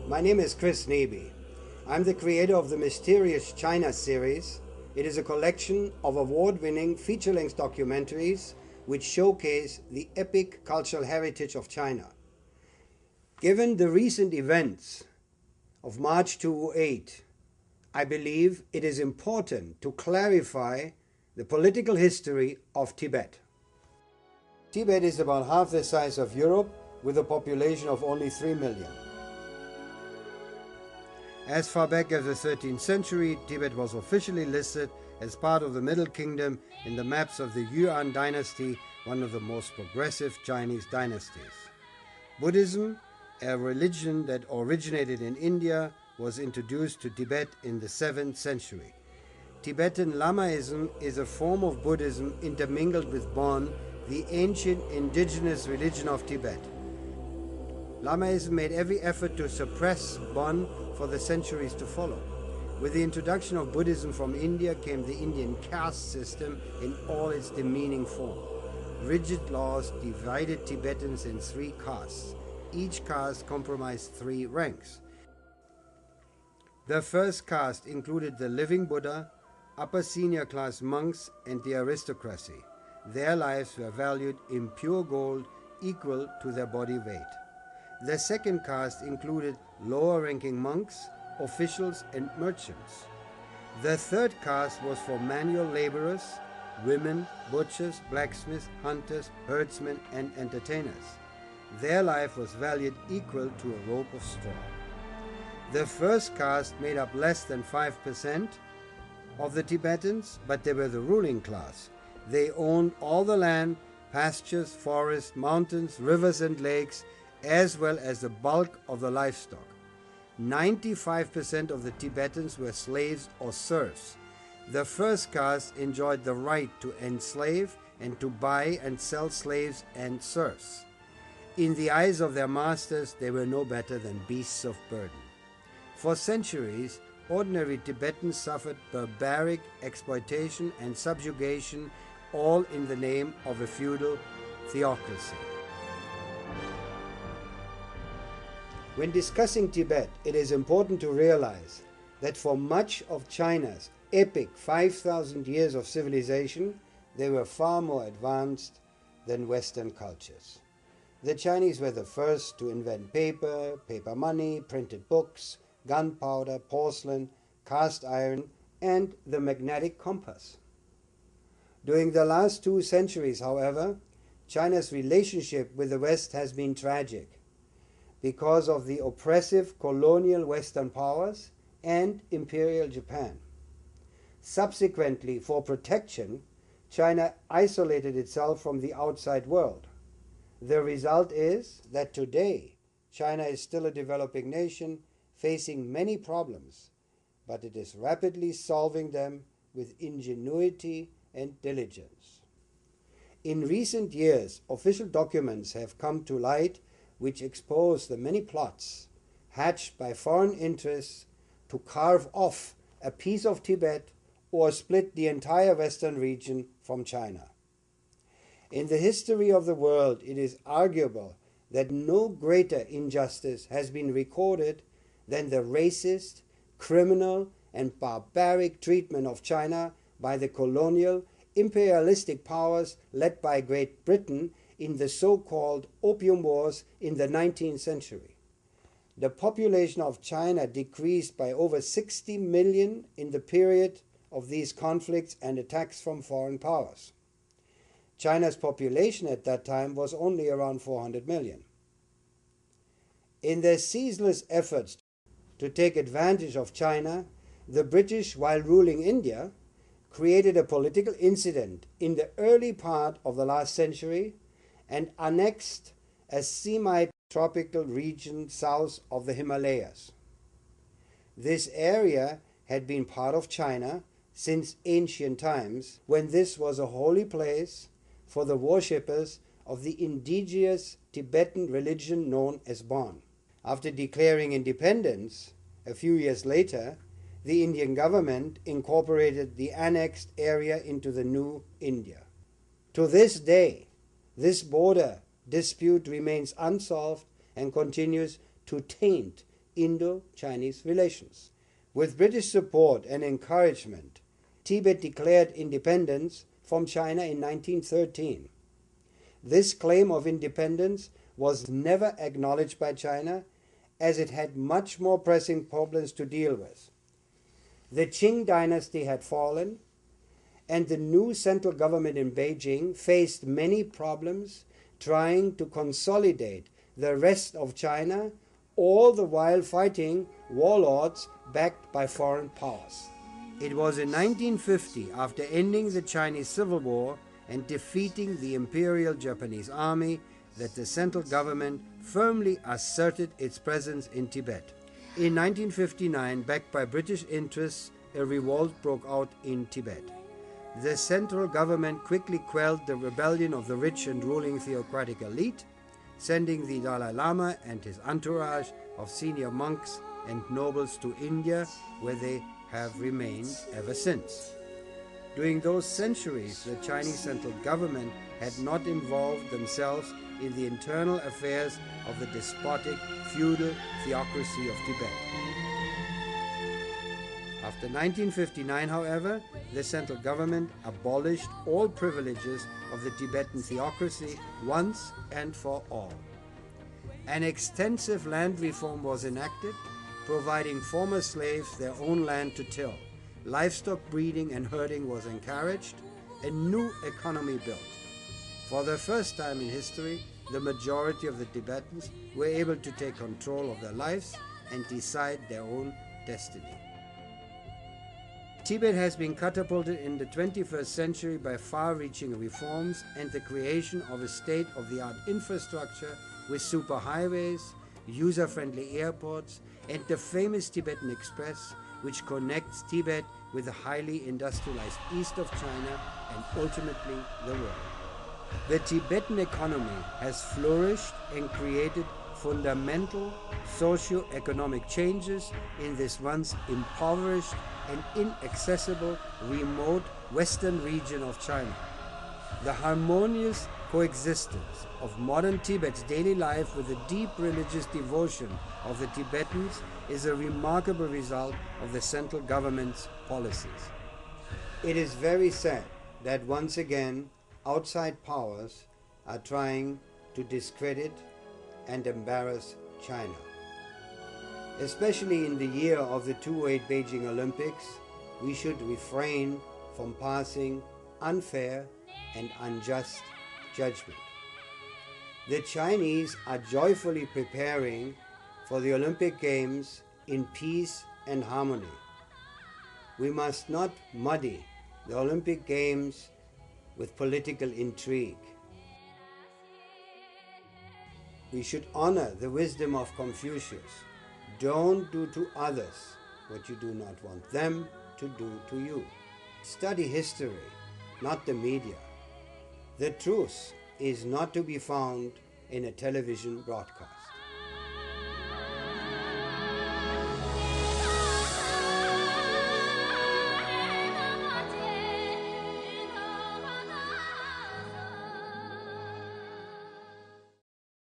My name is Chris Neby. I'm the creator of the Mysterious China series. It is a collection of award-winning feature-length documentaries which showcase the epic cultural heritage of China. Given the recent events of March 2008, I believe it is important to clarify the political history of Tibet. Tibet is about half the size of Europe with a population of only 3 million. As far back as the 13th century, Tibet was officially listed as part of the Middle Kingdom in the maps of the Yuan dynasty, one of the most progressive Chinese dynasties. Buddhism, a religion that originated in India, was introduced to Tibet in the 7th century. Tibetan Lamaism is a form of Buddhism intermingled with Bon, the ancient indigenous religion of Tibet. Lamaism made every effort to suppress Bon for the centuries to follow. With the introduction of Buddhism from India came the Indian caste system in all its demeaning form. Rigid laws divided Tibetans in 3 castes. Each caste comprised 3 ranks. The first caste included the living Buddha, upper senior class monks, and the aristocracy. Their lives were valued in pure gold equal to their body weight. The second caste included lower-ranking monks, officials, and merchants. The third caste was for manual laborers, women, butchers, blacksmiths, hunters, herdsmen, and entertainers. Their life was valued equal to a rope of straw. The first caste made up less than 5% of the Tibetans, but they were the ruling class. They owned all the land, pastures, forests, mountains, rivers, and lakes, as well as the bulk of the livestock. 95% of the Tibetans were slaves or serfs. The first caste enjoyed the right to enslave and to buy and sell slaves and serfs. In the eyes of their masters, they were no better than beasts of burden. For centuries, ordinary Tibetans suffered barbaric exploitation and subjugation, all in the name of a feudal theocracy. When discussing Tibet, it is important to realize that for much of China's epic 5,000 years of civilization, they were far more advanced than Western cultures. The Chinese were the first to invent paper, paper money, printed books, gunpowder, porcelain, cast iron, and the magnetic compass. During the last 2 centuries, however, China's relationship with the West has been tragic because of the oppressive colonial Western powers and Imperial Japan. Subsequently, for protection, China isolated itself from the outside world. The result is that today, China is still a developing nation facing many problems, but it is rapidly solving them with ingenuity and diligence. In recent years, official documents have come to light which expose the many plots hatched by foreign interests to carve off a piece of Tibet or split the entire Western region from China. In the history of the world, it is arguable that no greater injustice has been recorded than the racist, criminal, and barbaric treatment of China by the colonial, imperialistic powers led by Great Britain in the so-called Opium Wars in the 19th century. The population of China decreased by over 60 million in the period of these conflicts and attacks from foreign powers. China's population at that time was only around 400 million. In their ceaseless efforts to take advantage of China, the British, while ruling India, created a political incident in the early part of the last century and annexed a semi-tropical region south of the Himalayas. This area had been part of China since ancient times, when this was a holy place for the worshippers of the indigenous Tibetan religion known as Bon. After declaring independence, a few years later, the Indian government incorporated the annexed area into the new India. To this day, this border dispute remains unsolved and continues to taint Indo-Chinese relations. With British support and encouragement, Tibet declared independence from China in 1913. This claim of independence was never acknowledged by China, as it had much more pressing problems to deal with. The Qing dynasty had fallen, and the new central government in Beijing faced many problems trying to consolidate the rest of China, all the while fighting warlords backed by foreign powers. It was in 1950, after ending the Chinese Civil War and defeating the Imperial Japanese Army, that the central government firmly asserted its presence in Tibet. In 1959, backed by British interests, a revolt broke out in Tibet. The central government quickly quelled the rebellion of the rich and ruling theocratic elite, sending the Dalai Lama and his entourage of senior monks and nobles to India, where they have remained ever since. During those centuries, the Chinese central government had not involved themselves in the internal affairs of the despotic, feudal theocracy of Tibet. After 1959, however, the central government abolished all privileges of the Tibetan theocracy once and for all. An extensive land reform was enacted, providing former slaves their own land to till. Livestock breeding and herding was encouraged, a new economy built. For the first time in history, the majority of the Tibetans were able to take control of their lives and decide their own destiny. Tibet has been catapulted in the 21st century by far-reaching reforms and the creation of a state-of-the-art infrastructure with superhighways, user-friendly airports, and the famous Tibetan Express, which connects Tibet with the highly industrialized east of China and ultimately the world. The Tibetan economy has flourished and created fundamental socio-economic changes in this once impoverished and inaccessible remote western region of China. The harmonious coexistence of modern Tibet's daily life with the deep religious devotion of the Tibetans is a remarkable result of the central government's policies. It is very sad that once again outside powers are trying to discredit and embarrass China. Especially in the year of the 2008 Beijing Olympics, we should refrain from passing unfair and unjust judgment. The Chinese are joyfully preparing for the Olympic Games in peace and harmony. We must not muddy the Olympic Games with political intrigue. We should honor the wisdom of Confucius. Don't do to others what you do not want them to do to you. Study history, not the media. The truth is not to be found in a television broadcast.